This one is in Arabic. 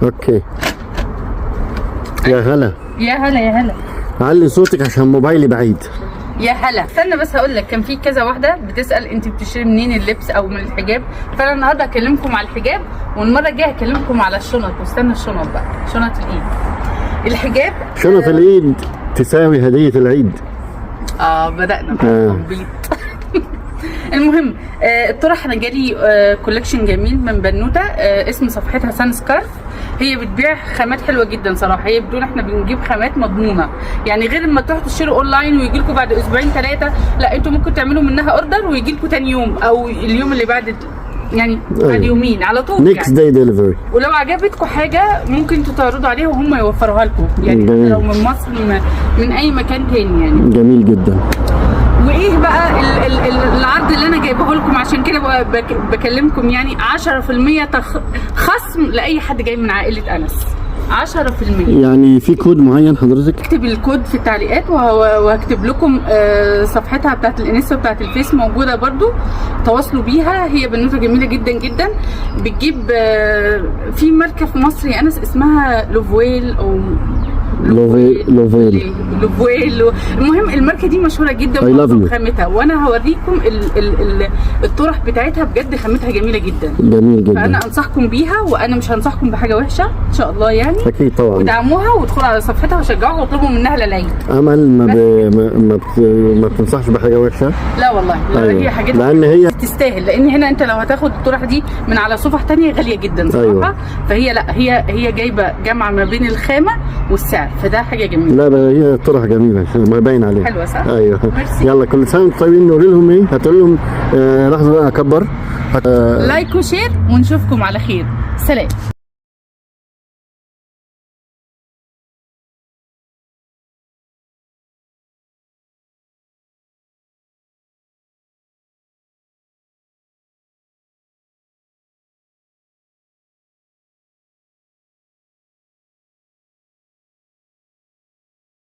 اوكي. يا هلا. يا هلا يا هلا. علي صوتك عشان موبايلي بعيد. يا هلا. استنى بس هقول لك، كان في كذا واحده بتسال انت بتشتري منين اللبس او من الحجاب، فانا النهارده هكلمكم على الحجاب، والمره الجايه هكلمكم على الشنط. واستنى الشنط بقى، شنط الايد. الحجاب شنط العيد تساوي هدية العيد. بدأنا تنبيط. المهم الطرح انا جالي كولكشن جميل من بنوته، اسم صفحتها سان سكارف. هي بتبيع خامات حلوه جدا صراحه. هي بتقول احنا بنجيب خامات مضمونه، يعني غير ما تروحوا تشتروا اونلاين ويجي لكم بعد اسبوعين ثلاثه، لا انتوا ممكن تعملوا منها اوردر ويجي لكم ثاني يوم او اليوم اللي بعد، يعني بعد يومين على طول. نيكست داي ديليفري. ولو عجبتكم حاجه ممكن تعرضوا عليها وهم يوفروها لكم، يعني جميل. لو من مصر من اي مكان تاني يعني. جميل جدا. وايه بقى العرض اللي انا جايبه لكم، عشان كده بكلمكم، يعني 10% خصم لاي حد جاي من عائله انس. 10%. يعني في كود معين حضرتك؟ اكتب الكود في التعليقات وهكتب لكم صفحتها بتاعت الانستا وبتاعت الفيس موجوده برضو، تواصلوا بيها. هي بنوته جميله جدا جدا. بتجيب في ماركه في مصر يا انس اسمها لوفويل او لوفيل. المهم الماركه دي مشهوره جدا بخامتها، وانا هوريكم الطرح بتاعتها، بجد خامتها جميله جدا. جميل جدا. فانا انصحكم بيها، وانا مش هنصحكم بحاجه وحشه ان شاء الله يعني. اكيد طبعا. ودعموها وادخلوا على صفحتها وشجعوها واطلبوا منها للعيد. امل ما بتنصحش بحاجه وحشه. لا والله لا. أيوة. هي حاجات لان هي تستاهل، لان هنا انت لو هتاخد الطرح دي من على صفح تانية غاليه جدا صراحه. أيوة. فهي لا هي جايبه جامعه ما بين الخامه والسعر، فده حاجه جميله. لا هي طرح جميله ما باين عليها. حلوه صح؟ ايوه. مرسي. يلا كل سنه وانتم طيبين. نقول لهم ايه؟ هتقول لهم لحظه بقى اكبر. لايك وشير ونشوفكم على خير. سلام.